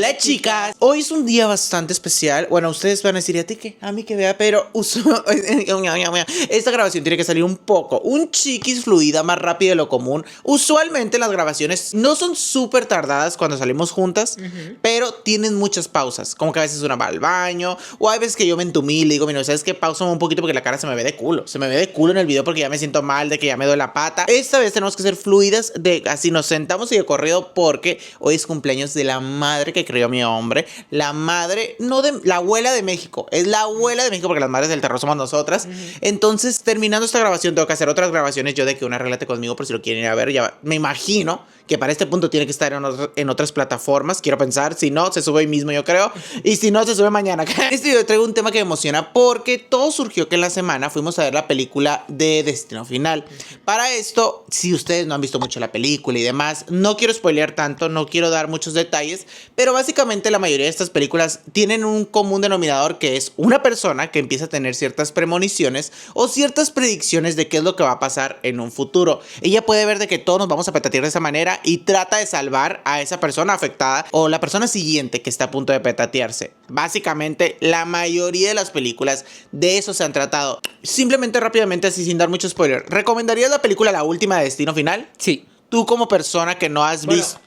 Hola chicas, hoy es un día bastante especial. Bueno, ustedes van a decir, ¿a ti qué? A mí que vea, pero esta grabación tiene que salir un chiquis fluida, más rápido de lo común. Usualmente las grabaciones no son súper tardadas cuando salimos juntas, pero tienen muchas pausas. Como que a veces una va al baño, o hay veces que yo me entumí y le digo, mira, ¿sabes qué? Pausame un poquito porque la cara se me ve de culo. Se me ve de culo en el video porque ya me siento mal, de que ya me duele la pata. Esta vez tenemos que ser fluidas, así nos sentamos y de corrido porque hoy es cumpleaños de la madre que crió a mi hombre. La madre, no de la abuela de México, es la abuela de México porque las madres del terror somos nosotras. Entonces, terminando esta grabación, tengo que hacer otras grabaciones yo de que una arréglate conmigo por si lo quieren ir a ver. Ya me imagino que para este punto tiene que estar en otras plataformas. Quiero pensar, si no, se sube hoy mismo, yo creo. Y si no, se sube mañana. Este video traigo un tema que me emociona porque todo surgió que en la semana fuimos a ver la película de Destino Final. Para esto, si ustedes no han visto mucho la película y demás, no quiero spoilear tanto, no quiero dar muchos detalles, pero básicamente la mayoría de estas películas tienen un común denominador que es una persona que empieza a tener ciertas premoniciones o ciertas predicciones de qué es lo que va a pasar en un futuro. Ella puede ver de que todos nos vamos a petatear de esa manera y trata de salvar a esa persona afectada o la persona siguiente que está a punto de petatearse. Básicamente, la mayoría de las películas de eso se han tratado. Simplemente rápidamente, así sin dar mucho spoiler, ¿recomendarías la película La Última de Destino Final? Sí. Tú como persona que no has visto...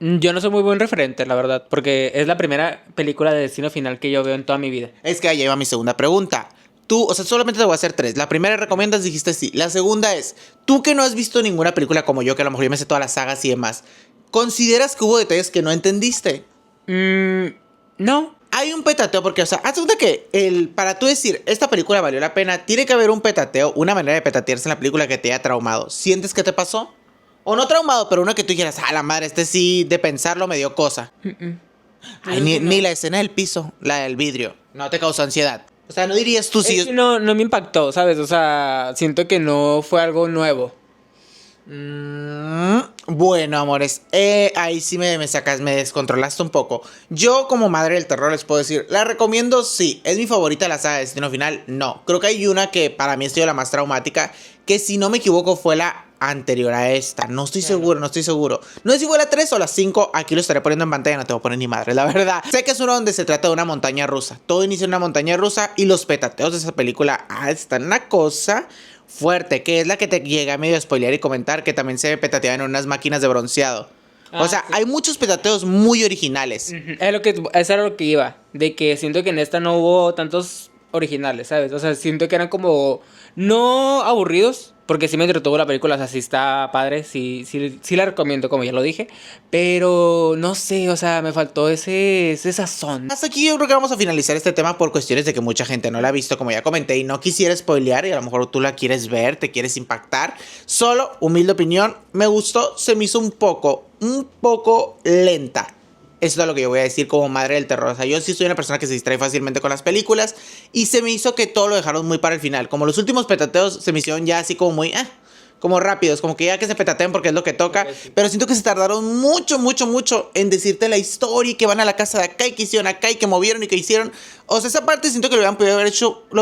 Yo no soy muy buen referente, la verdad, porque es la primera película de Destino Final que yo veo en toda mi vida. Es que ahí va mi segunda pregunta. Tú, o sea, solamente te voy a hacer tres. La primera recomiendas, dijiste sí. La segunda es, tú que no has visto ninguna película como yo, que a lo mejor yo me sé todas las sagas y demás, ¿consideras que hubo detalles que no entendiste? No. Hay un petateo porque, o sea, haz de cuenta que para tú decir, esta película valió la pena, tiene que haber un petateo, una manera de petatearse en la película que te haya traumado. ¿Sientes que te pasó? O no traumado, pero una que tú dijeras, la madre, este sí, de pensarlo me dio cosa. Ay, ni la escena del piso, la del vidrio, no te causó ansiedad. O sea, no dirías tú si... No me impactó, ¿sabes? O sea, siento que no fue algo nuevo. Bueno, amores, ahí sí me sacas, me descontrolaste un poco. Yo como madre del terror les puedo decir, ¿la recomiendo? Sí. ¿Es mi favorita la saga de Destino Final? No. Creo que hay una que para mí ha sido la más traumática, que si no me equivoco fue la anterior a esta. No estoy seguro. No sé si fue la 3 o la 5. Aquí lo estaré poniendo en pantalla, no te voy a poner ni madre, la verdad. Sé que es uno donde se trata de una montaña rusa. Todo inicia en una montaña rusa y los petateos de esa película están una cosa fuerte, que es la que te llega a medio spoilear y comentar, que también se petateaban en unas máquinas de bronceado. O sea, sí, hay muchos petateos muy originales. Eso era lo que iba, de que siento que en esta no hubo tantos originales, ¿sabes? O sea, siento que eran como no aburridos, porque sí me entretuvo la película, o sea, sí está padre, sí la recomiendo, como ya lo dije, pero no sé, o sea, me faltó ese sazón. Hasta aquí yo creo que vamos a finalizar este tema por cuestiones de que mucha gente no la ha visto, como ya comenté, y no quisiera spoilear, y a lo mejor tú la quieres ver, te quieres impactar. Solo, humilde opinión, me gustó, se me hizo un poco lenta. Eso es lo que yo voy a decir como madre del terror. O sea, yo sí soy una persona que se distrae fácilmente con las películas. Y se me hizo que todo lo dejaron muy para el final. Como los últimos petateos se me hicieron ya así como muy... como rápidos, como que ya que se petateen porque es lo que toca. Pero siento que se tardaron mucho en decirte la historia y que van a la casa de acá y que hicieron acá y que movieron y que hicieron. O sea, esa parte siento que lo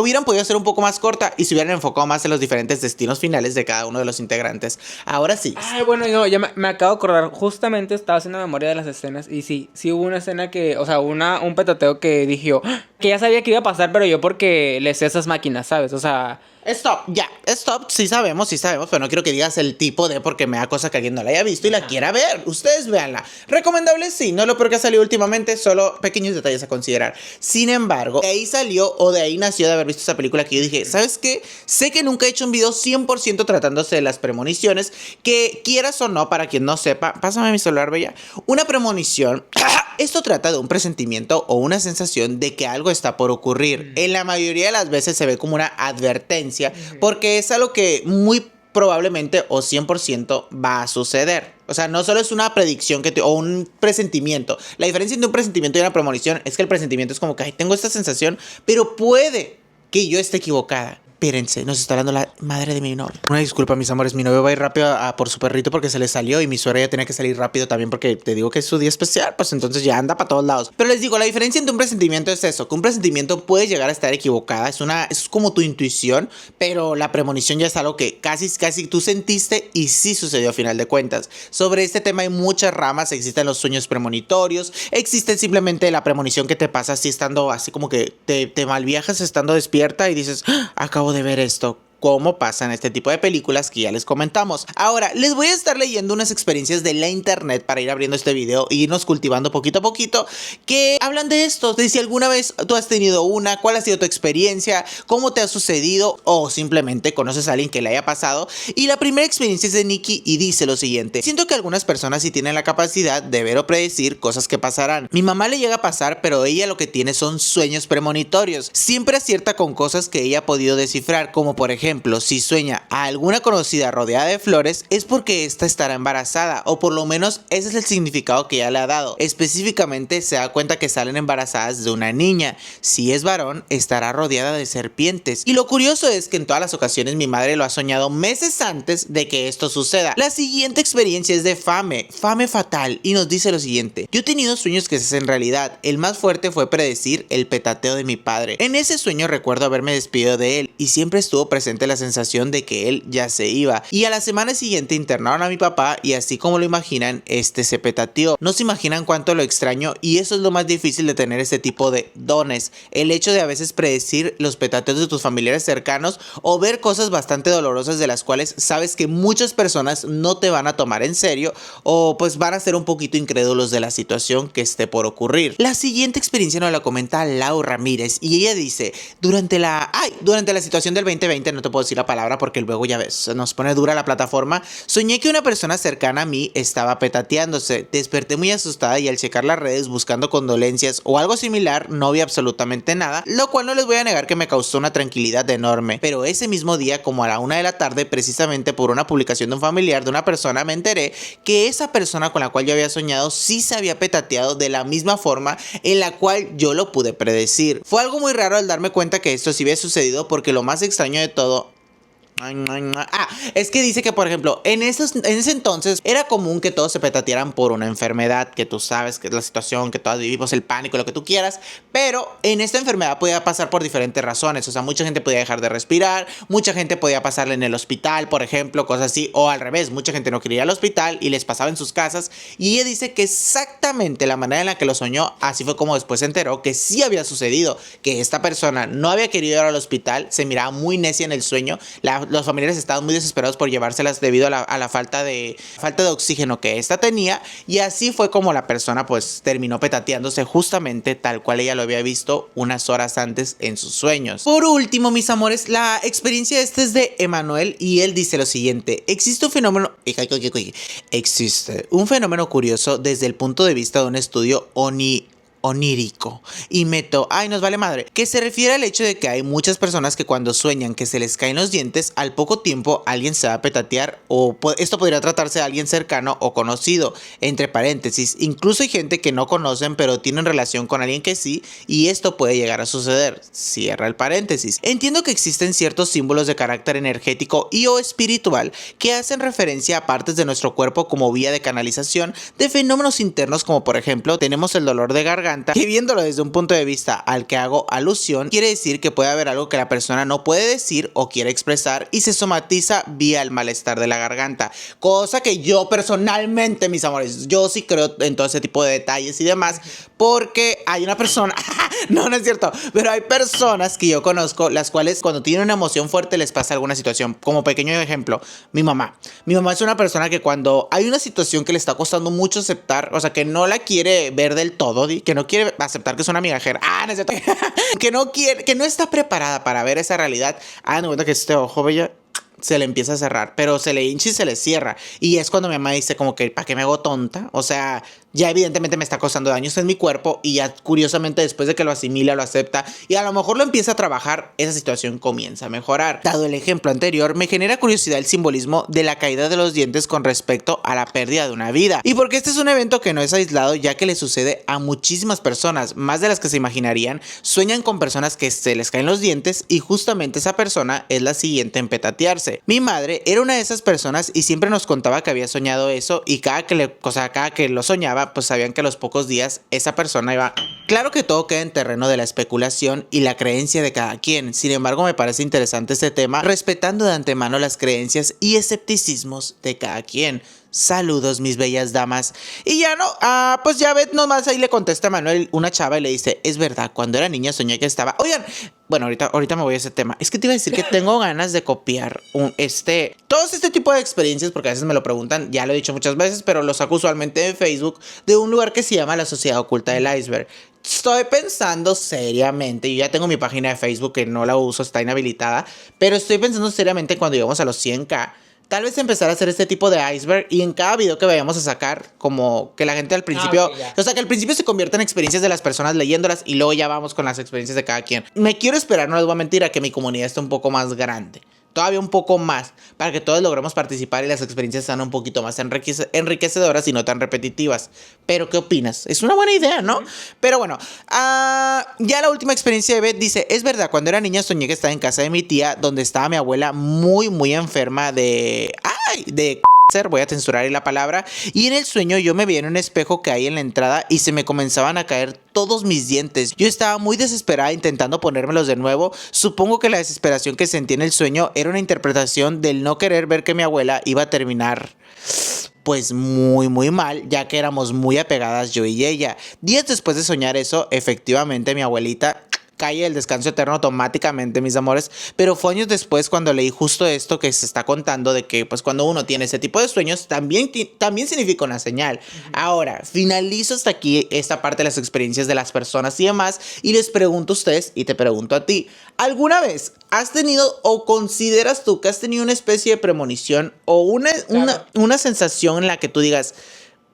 hubieran podido hacer un poco más corta y se hubieran enfocado más en los diferentes destinos finales de cada uno de los integrantes. Ahora sí. Ay, bueno, no, ya me acabo de acordar. Justamente estaba haciendo memoria de las escenas y sí hubo una escena que, o sea, un petateo que dije yo, que ya sabía que iba a pasar, pero yo porque le sé a esas máquinas, ¿sabes? O sea... Stop, sí sabemos, pero no quiero que digas el tipo de porque me da cosa que alguien no la haya visto y la quiera ver. Ustedes véanla. Recomendable sí, no lo peor que ha salido últimamente, solo pequeños detalles a considerar. Sin embargo, de ahí salió o de ahí nació de haber visto esa película que yo dije, ¿sabes qué? Sé que nunca he hecho un video 100% tratándose de las premoniciones, que quieras o no, para quien no sepa, pásame mi celular, bella. Una premonición, esto trata de un presentimiento o una sensación de que algo está por ocurrir. En la mayoría de las veces se ve como una advertencia, porque es algo que muy probablemente o 100% va a suceder. O sea, no solo es una predicción o un presentimiento. La diferencia entre un presentimiento y una premonición es que el presentimiento es como que tengo esta sensación, pero puede que yo esté equivocada. Espérense, nos está hablando la madre de mi novio. Una disculpa, mis amores, mi novio va a ir rápido por su perrito porque se le salió y mi suegra ya tenía que salir rápido también porque te digo que es su día especial, pues entonces ya anda para todos lados. Pero les digo, la diferencia entre un presentimiento es eso, que un presentimiento puede llegar a estar equivocada, es como tu intuición, pero la premonición ya es algo que casi tú sentiste y sí sucedió a final de cuentas. Sobre este tema hay muchas ramas, existen los sueños premonitorios, existe simplemente la premonición que te pasa así estando, así como que te malviajas estando despierta y dices, ¡ah! Acabo de ver esto. Como pasa en este tipo de películas que ya les comentamos. Ahora, les voy a estar leyendo unas experiencias de la internet para ir abriendo este video e irnos cultivando poquito a poquito que hablan de esto, de si alguna vez tú has tenido una, cuál ha sido tu experiencia, cómo te ha sucedido o simplemente conoces a alguien que le haya pasado. Y la primera experiencia es de Nikki y dice lo siguiente: siento que algunas personas sí tienen la capacidad de ver o predecir cosas que pasarán. Mi mamá le llega a pasar, pero ella lo que tiene son sueños premonitorios. Siempre acierta con cosas que ella ha podido descifrar, como por ejemplo, si sueña a alguna conocida rodeada de flores, es porque ésta estará embarazada, o por lo menos ese es el significado que ella le ha dado. Específicamente se da cuenta que salen embarazadas de una niña. Si es varón, estará rodeada de serpientes. Y lo curioso es que en todas las ocasiones mi madre lo ha soñado meses antes de que esto suceda. La siguiente experiencia es de Fame Fatal, y nos dice lo siguiente: yo he tenido sueños que se hacen realidad. El más fuerte fue predecir el petateo de mi padre. En ese sueño recuerdo haberme despedido de él y siempre estuvo presente la sensación de que él ya se iba, y a la semana siguiente internaron a mi papá y así como lo imaginan, este se petateó. No se imaginan cuánto lo extraño, y eso es lo más difícil de tener este tipo de dones, el hecho de a veces predecir los petateos de tus familiares cercanos o ver cosas bastante dolorosas de las cuales sabes que muchas personas no te van a tomar en serio o pues van a ser un poquito incrédulos de la situación que esté por ocurrir. La siguiente experiencia nos la comenta Lau Ramírez y ella dice: durante la situación del 2020, no te puedo decir la palabra porque luego ya ves, nos pone dura la plataforma, soñé que una persona cercana a mí estaba petateándose. Desperté muy asustada y al checar las redes buscando condolencias o algo similar no vi absolutamente nada, lo cual no les voy a negar que me causó una tranquilidad enorme. Pero ese mismo día, como a la 1 de la tarde, precisamente por una publicación de un familiar de una persona, me enteré que esa persona con la cual yo había soñado sí se había petateado de la misma forma en la cual yo lo pude predecir. Fue algo muy raro al darme cuenta que esto sí había sucedido, porque lo más extraño de todo es que dice que, por ejemplo, en ese entonces era común que todos se petatearan por una enfermedad, que tú sabes que es la situación, que todas vivimos el pánico, lo que tú quieras, pero en esta enfermedad podía pasar por diferentes razones. O sea, mucha gente podía dejar de respirar, mucha gente podía pasarle en el hospital, por ejemplo, cosas así, o al revés, mucha gente no quería ir al hospital y les pasaba en sus casas. Y ella dice que exactamente la manera en la que lo soñó, así fue como después se enteró que sí había sucedido, que esta persona no había querido ir al hospital, se miraba muy necia en el sueño, los familiares estaban muy desesperados por llevárselas debido a la falta de oxígeno que esta tenía, y así fue como la persona pues terminó petateándose justamente tal cual ella lo había visto unas horas antes en sus sueños. Por último, mis amores, la experiencia esta es de Emanuel y él dice lo siguiente: existe un fenómeno curioso desde el punto de vista de un estudio onírico y nos vale madre, que se refiere al hecho de que hay muchas personas que cuando sueñan que se les caen los dientes, al poco tiempo alguien se va a petatear, o esto podría tratarse de alguien cercano o conocido, entre paréntesis. Incluso hay gente que no conocen pero tienen relación con alguien que sí, y esto puede llegar a suceder, cierra el paréntesis. Entiendo que existen ciertos símbolos de carácter energético y o espiritual que hacen referencia a partes de nuestro cuerpo como vía de canalización de fenómenos internos, como por ejemplo tenemos el dolor de garganta, que viéndolo desde un punto de vista al que hago alusión, quiere decir que puede haber algo que la persona no puede decir o quiere expresar y se somatiza vía el malestar de la garganta, cosa que yo personalmente, mis amores, yo sí creo en todo ese tipo de detalles y demás, porque hay una persona no es cierto, pero hay personas que yo conozco las cuales cuando tienen una emoción fuerte les pasa alguna situación. Como pequeño ejemplo, mi mamá es una persona que cuando hay una situación que le está costando mucho aceptar, o sea, que no la quiere ver del todo, que no quiere aceptar que es una migajera, no es cierto, que no está preparada para ver esa realidad, no cuenta que este ojo, bella, se le empieza a cerrar, pero se le hincha y se le cierra. Y es cuando mi mamá dice como que, ¿para qué me hago tonta? O sea, ya evidentemente me está causando daños en mi cuerpo y ya curiosamente después de que lo asimila, lo acepta y a lo mejor lo empieza a trabajar, esa situación comienza a mejorar. Dado el ejemplo anterior, me genera curiosidad el simbolismo de la caída de los dientes con respecto a la pérdida de una vida. Y porque este es un evento que no es aislado, ya que le sucede a muchísimas personas, más de las que se imaginarían, sueñan con personas que se les caen los dientes y justamente esa persona es la siguiente en petatearse. Mi madre era una de esas personas y siempre nos contaba que había soñado eso y cada que lo soñaba, pues sabían que a los pocos días esa persona iba... Claro que todo queda en terreno de la especulación y la creencia de cada quien, sin embargo me parece interesante este tema, respetando de antemano las creencias y escepticismos de cada quien. Saludos, mis bellas damas. Y ya no, pues ya ves, nomás ahí le contesta a Manuel, una chava, y le dice: es verdad, cuando era niña soñé que estaba... Oigan, bueno, ahorita me voy a ese tema. Es que te iba a decir que tengo ganas de copiar todos este tipo de experiencias, porque a veces me lo preguntan, ya lo he dicho muchas veces, pero lo saco usualmente en Facebook, de un lugar que se llama la Sociedad Oculta del Iceberg. Estoy pensando seriamente, yo ya tengo mi página de Facebook que no la uso, está inhabilitada, pero estoy pensando seriamente cuando lleguemos a los 100K, tal vez empezar a hacer este tipo de iceberg y en cada video que vayamos a sacar, como que la gente al principio... Okay, o sea, que al principio se convierta en experiencias de las personas leyéndolas y luego ya vamos con las experiencias de cada quien. Me quiero esperar, no les voy a mentir, a que mi comunidad esté un poco más grande. Todavía un poco más, para que todos logremos participar y las experiencias sean un poquito más enriquecedoras y no tan repetitivas. Pero, ¿qué opinas? Es una buena idea, ¿no? Pero bueno, ya la última experiencia de Beth dice: es verdad, cuando era niña soñé que estaba en casa de mi tía, donde estaba mi abuela muy, muy enferma de... voy a censurar ahí la palabra, y en el sueño yo me vi en un espejo que hay en la entrada y se me comenzaban a caer todos mis dientes. Yo estaba muy desesperada intentando ponérmelos de nuevo. Supongo que la desesperación que sentí en el sueño era una interpretación del no querer ver que mi abuela iba a terminar pues muy muy mal, ya que éramos muy apegadas yo y ella. Días después de soñar eso, efectivamente mi abuelita cae el descanso eterno automáticamente, mis amores, pero fue años después cuando leí justo esto que se está contando, de que pues cuando uno tiene ese tipo de sueños también significa una señal. Ahora, finalizo hasta aquí esta parte de las experiencias de las personas y demás, y les pregunto a ustedes y te pregunto a ti: ¿alguna vez has tenido o consideras tú que has tenido una especie de premonición o una sensación en la que tú digas,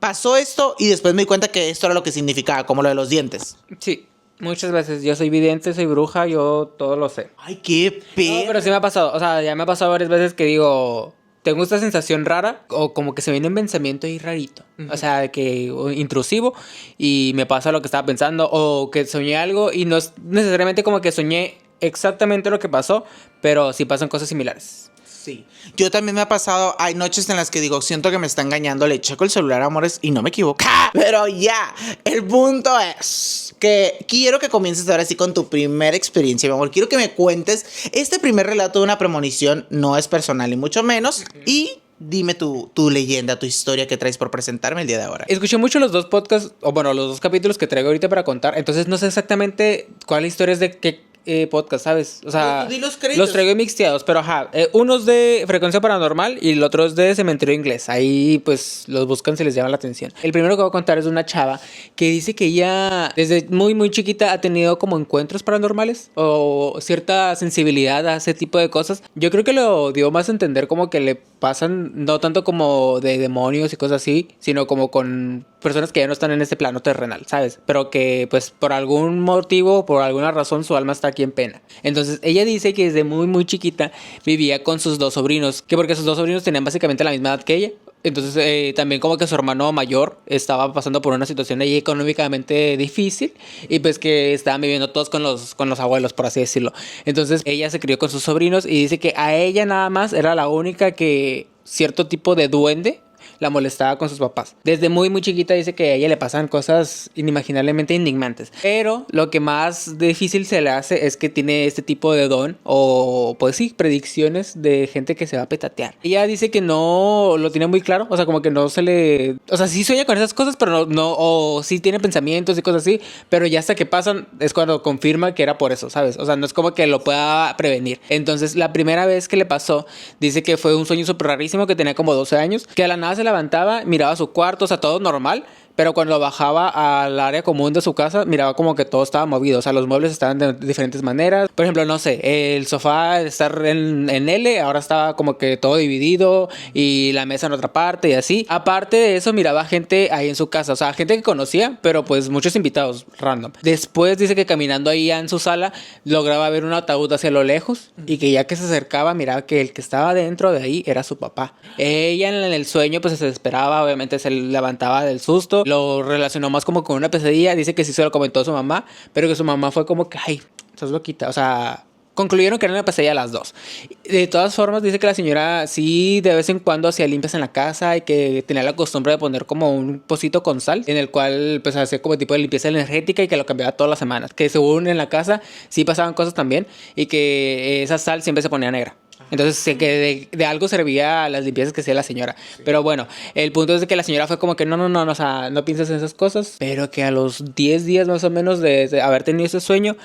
pasó esto y después me di cuenta que esto era lo que significaba, como lo de los dientes? Sí, muchas veces. Yo soy vidente, soy bruja, yo todo lo sé. Ay, qué No, pero sí me ha pasado. O sea, ya me ha pasado varias veces que digo, tengo esta sensación rara, o como que se viene un pensamiento ahí rarito. O sea, de que intrusivo, y me pasa lo que estaba pensando, o que soñé algo y no es necesariamente como que soñé exactamente lo que pasó, pero sí pasan cosas similares. Sí, yo también me ha pasado, hay noches en las que digo, siento que me está engañando, le checo el celular, amores, y no me equivoco. Pero ya, el punto es que quiero que comiences ahora sí con tu primera experiencia, mi amor. Quiero que me cuentes, este primer relato de una premonición no es personal ni mucho menos, y dime tu leyenda, tu historia que traes por presentarme el día de ahora. Escuché mucho los dos podcasts, o bueno, los dos capítulos que traigo ahorita para contar, entonces no sé exactamente cuál historia es de qué podcast, ¿sabes? O sea, los traigo mixteados, pero ajá, uno es de Frecuencia Paranormal y el otro es de Cementerio Inglés. Ahí pues los buscan si les llama la atención. El primero que voy a contar es de una chava que dice que ella desde muy muy chiquita ha tenido como encuentros paranormales o cierta sensibilidad a ese tipo de cosas. Yo creo que lo dio más a entender como que le pasan no tanto como de demonios y cosas así, sino como con personas que ya no están en este plano terrenal, ¿sabes? Pero que pues por algún motivo, por alguna razón, su alma está aquí en pena. Entonces ella dice que desde muy muy chiquita vivía con sus dos sobrinos, que porque sus dos sobrinos tenían básicamente la misma edad que ella. Entonces también como que su hermano mayor estaba pasando por una situación ahí económicamente difícil, y pues que estaban viviendo todos con los abuelos, por así decirlo. Entonces ella se crió con sus sobrinos y dice que a ella nada más era la única que cierto tipo de duende la molestaba con sus papás. Desde muy muy chiquita dice que a ella le pasan cosas inimaginablemente enigmantes. Pero lo que más difícil se le hace es que tiene este tipo de don, o pues sí, predicciones de gente que se va a petatear. Ella dice que no lo tiene muy claro, o sea, como que no se le... O sea, sí sueña con esas cosas, pero no, o sí tiene pensamientos y cosas así, pero ya hasta que pasan es cuando confirma que era por eso, ¿sabes? O sea, no es como que lo pueda prevenir. Entonces, la primera vez que le pasó, dice que fue un sueño súper rarísimo, que tenía como 12 años, que a la nada se levantaba, miraba su cuarto, o sea, todo normal, pero cuando bajaba al área común de su casa, miraba como que todo estaba movido. O sea, los muebles estaban de diferentes maneras. Por ejemplo, no sé, el sofá de estar en L, ahora estaba como que todo dividido y la mesa en otra parte y así. Aparte de eso, miraba gente ahí en su casa. O sea, gente que conocía, pero pues muchos invitados random. Después dice que caminando ahí en su sala, lograba ver un ataúd hacia lo lejos y que ya que se acercaba, miraba que el que estaba dentro de ahí era su papá. Ella en el sueño pues se desesperaba, obviamente se levantaba del susto, lo relacionó más como con una pesadilla, dice que sí se lo comentó a su mamá, pero que su mamá fue como que, ay, estás loquita, o sea... Concluyeron que era una pesadilla las dos. De todas formas, dice que la señora sí de vez en cuando hacía limpias en la casa y que tenía la costumbre de poner como un pocito con sal, en el cual pues hacía como tipo de limpieza energética y que lo cambiaba todas las semanas. Que según en la casa sí pasaban cosas también y que esa sal siempre se ponía negra. Entonces sé que de algo servía las limpiezas que hacía la señora. Pero bueno, el punto es de que la señora fue como que no, o sea, no pienses en esas cosas. Pero que a los 10 días más o menos de haber tenido ese sueño,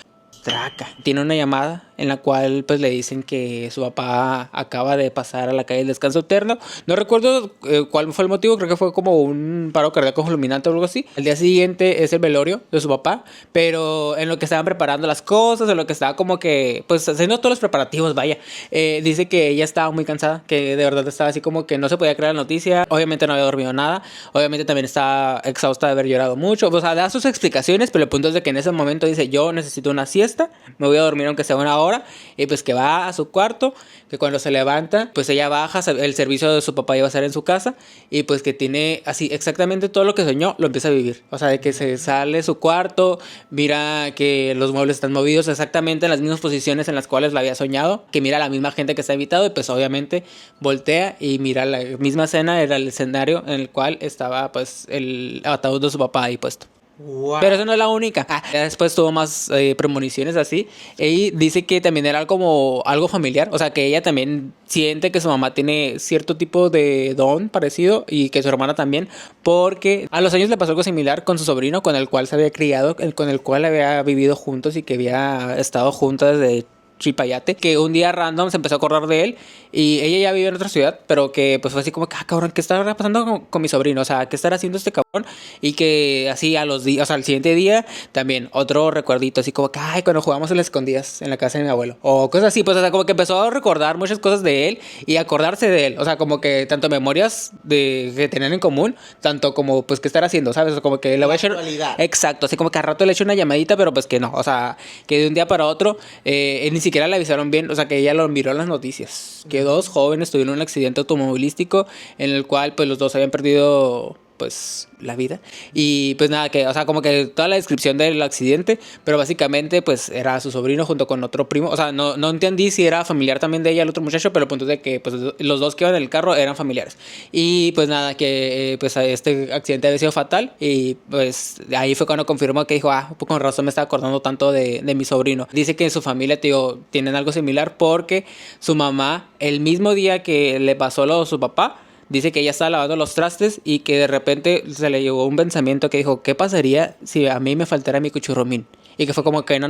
traca, tiene una llamada en la cual pues le dicen que su papá acaba de pasar a la calle del descanso eterno. No recuerdo cuál fue el motivo, creo que fue como un paro cardíaco fulminante o algo así. El día siguiente es el velorio de su papá, pero en lo que estaban preparando las cosas, en lo que estaba como que pues haciendo todos los preparativos, vaya, dice que ella estaba muy cansada, que de verdad estaba así como que no se podía creer la noticia, obviamente no había dormido nada, obviamente también estaba exhausta de haber llorado mucho, o sea, da sus explicaciones, pero el punto es de que en ese momento dice, yo necesito una siesta, me voy a dormir aunque sea una hora, y pues que va a su cuarto, que cuando se levanta, pues ella baja, el servicio de su papá iba a ser en su casa, y pues que tiene así exactamente todo lo que soñó, lo empieza a vivir, o sea, de que se sale de su cuarto, mira que los muebles están movidos exactamente en las mismas posiciones en las cuales la había soñado, que mira a la misma gente que está invitado, y pues obviamente voltea y mira la misma escena, era el escenario en el cual estaba pues el ataúd de su papá ahí puesto. Wow. Pero eso no es la única. Ya después tuvo más premoniciones así. Y dice que también era como algo familiar. O sea, que ella también siente que su mamá tiene cierto tipo de don parecido y que su hermana también. Porque a los años le pasó algo similar con su sobrino, con el cual se había criado, con el cual había vivido juntos y que había estado juntos desde Chipayate, que un día random se empezó a acordar de él y ella ya vive en otra ciudad, pero que pues fue así como que, cabrón, ¿qué está pasando con mi sobrino? O sea, ¿qué estará haciendo este cabrón? Y que así a los días, o sea, al siguiente día también otro recuerdito, así como que, ay, cuando jugamos en las escondidas en la casa de mi abuelo, o cosas así, pues, o sea, como que empezó a recordar muchas cosas de él y acordarse de él, o sea, como que tanto memorias que tenían en común, tanto como, pues, qué estar haciendo, ¿sabes? O sea, como que le voy a echar... Exacto, así como que a rato le echo una llamadita, pero pues que no, o sea, que de un día para otro, ni siquiera le avisaron bien, o sea, que ella lo miró en las noticias, que dos jóvenes tuvieron un accidente automovilístico en el cual, pues, los dos habían perdido... pues la vida y pues nada, que o sea, como que toda la descripción del accidente, pero básicamente pues era su sobrino junto con otro primo, o sea, no entendí si era familiar también de ella el otro muchacho, pero el punto es de que pues los dos que iban en el carro eran familiares y pues nada, que pues este accidente había sido fatal y pues ahí fue cuando confirmó que dijo, pues con razón me estaba acordando tanto de mi sobrino. Dice que en su familia, tío, tienen algo similar porque su mamá el mismo día que le pasó lo de su papá, dice que ella estaba lavando los trastes y que de repente se le llegó un pensamiento que dijo, ¿qué pasaría si a mí me faltara mi cuchurrumín? Y que fue como que no.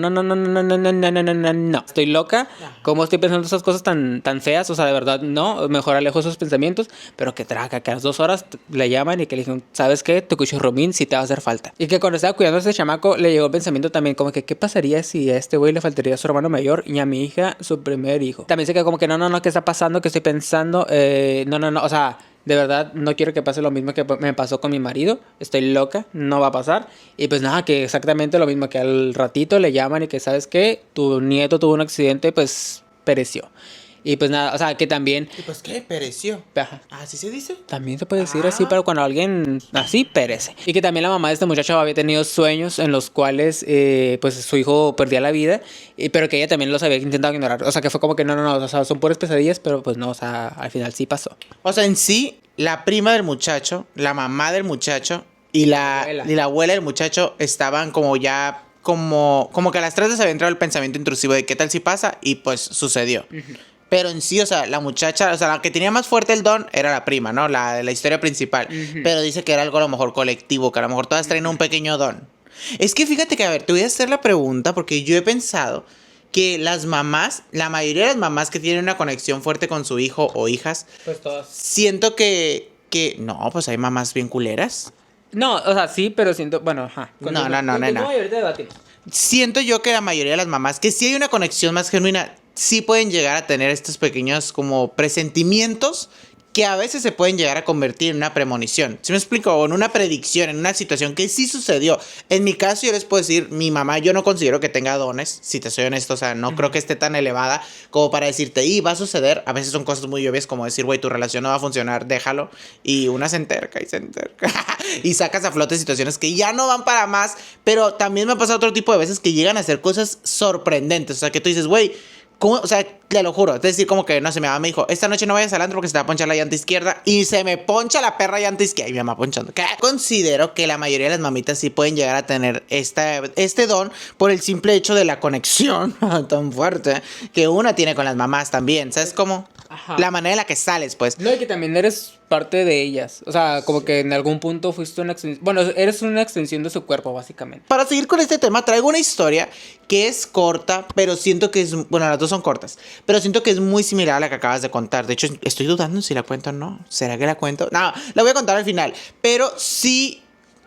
Estoy loca. ¿Cómo estoy pensando esas cosas tan feas? O sea, de verdad, no. Mejor alejo esos pensamientos. Pero que traga, que a las 2 horas le llaman y que le dijeron, ¿sabes qué? Tu cuchurrumín sí te va a hacer falta. Y que cuando estaba cuidando a ese chamaco, le llegó el pensamiento también como que, ¿qué pasaría si a este güey le faltaría a su hermano mayor y a mi hija su primer hijo? También se quedó como que no, ¿qué está pasando? ¿Qué estoy pensando? No, o sea... De verdad, no quiero que pase lo mismo que me pasó con mi marido. Estoy loca, no va a pasar. Y pues nada, que exactamente lo mismo, que al ratito le llaman y que, ¿sabes qué? Tu nieto tuvo un accidente, pues pereció. Y pues nada, o sea, que también... ¿Y pues qué? Pereció. Ajá. ¿Así se dice? También se puede decir así, pero cuando alguien así perece. Y que también la mamá de este muchacho había tenido sueños en los cuales pues su hijo perdía la vida, pero que ella también los había intentado ignorar. O sea, que fue como que no, o sea, son puras pesadillas, pero pues no, o sea, al final sí pasó. O sea, en sí, la prima del muchacho, la mamá del muchacho y la abuela del muchacho estaban como ya... Como que a las 3 les había entrado el pensamiento intrusivo de qué tal si pasa y pues sucedió. Pero en sí, o sea, la muchacha, o sea, la que tenía más fuerte el don era la prima, ¿no? La historia principal. Pero dice que era algo a lo mejor colectivo, que a lo mejor todas traen un pequeño don. Es que fíjate que, a ver, te voy a hacer la pregunta porque yo he pensado que las mamás, la mayoría de las mamás que tienen una conexión fuerte con su hijo o hijas, Pues todas. siento que no, pues hay mamás bien culeras. No, o sea, sí, pero siento, bueno, ajá. No, nena. Continúa y ahorita debatimos. Siento yo que la mayoría de las mamás, que sí hay una conexión más genuina, sí pueden llegar a tener estos pequeños como presentimientos que a veces se pueden llegar a convertir en una premonición. ¿Sí me explico? O en una predicción, en una situación que sí sucedió. En mi caso, yo les puedo decir, mi mamá, yo no considero que tenga dones, si te soy honesto, o sea, no creo que esté tan elevada como para decirte, y va a suceder. A veces son cosas muy obvias como decir, güey, tu relación no va a funcionar, déjalo. Y una se enterca y se enterca. Y sacas a flote situaciones que ya no van para más. Pero también me ha pasado otro tipo de veces que llegan a hacer cosas sorprendentes. O sea, que tú dices, güey, ¿cómo? O sea, te lo juro. Es decir, como que, no sé, mi mamá me dijo, esta noche no vayas al antro porque se te va a ponchar la llanta izquierda. Y se me poncha la perra llanta izquierda. Y mi mamá ponchando. ¿Qué? Considero que la mayoría de las mamitas sí pueden llegar a tener este don por el simple hecho de la conexión tan fuerte que una tiene con las mamás también. ¿Sabes cómo? Ajá. La manera en la que sales, pues. No, y que también eres parte de ellas. O sea, como que en algún punto fuiste una extensión. Bueno, eres una extensión de su cuerpo, básicamente. Para seguir con este tema, traigo una historia que es corta, pero siento que es... Bueno, las dos son cortas, pero siento que es muy similar a la que acabas de contar. De hecho, estoy dudando si la cuento o no. ¿Será que la cuento? No, la voy a contar al final. Pero sí...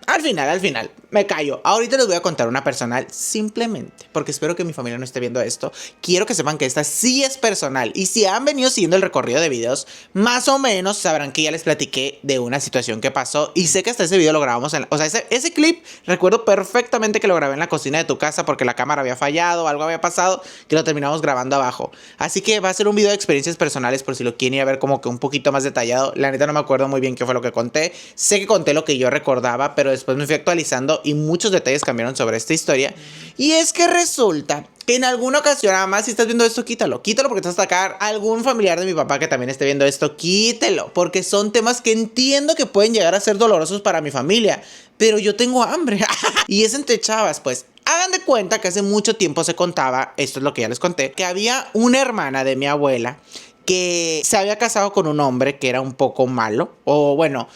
Al final, me callo. Ahorita les voy a contar una personal simplemente, porque espero que mi familia no esté viendo esto. Quiero que sepan que esta sí es personal. Y si han venido siguiendo el recorrido de videos, más o menos sabrán que ya les platiqué de una situación que pasó. Y sé que hasta ese video lo grabamos en... O sea, ese clip, recuerdo perfectamente que lo grabé en la cocina de tu casa porque la cámara había fallado, algo había pasado, que lo terminamos grabando abajo. Así que va a ser un video de experiencias personales por si lo quieren ir a ver como que un poquito más detallado. La neta no me acuerdo muy bien qué fue lo que conté. Sé que conté lo que yo recordaba, pero después me fui actualizando y muchos detalles cambiaron sobre esta historia. Y es que resulta que en alguna ocasión, además, si estás viendo esto, quítalo porque te vas a sacar algún familiar de mi papá que también esté viendo esto, quítelo, porque son temas que entiendo que pueden llegar a ser dolorosos para mi familia, pero yo tengo hambre. Y es entre chavas, pues. Hagan de cuenta que hace mucho tiempo se contaba, esto es lo que ya les conté, que había una hermana de mi abuela que se había casado con un hombre que era un poco malo, o bueno,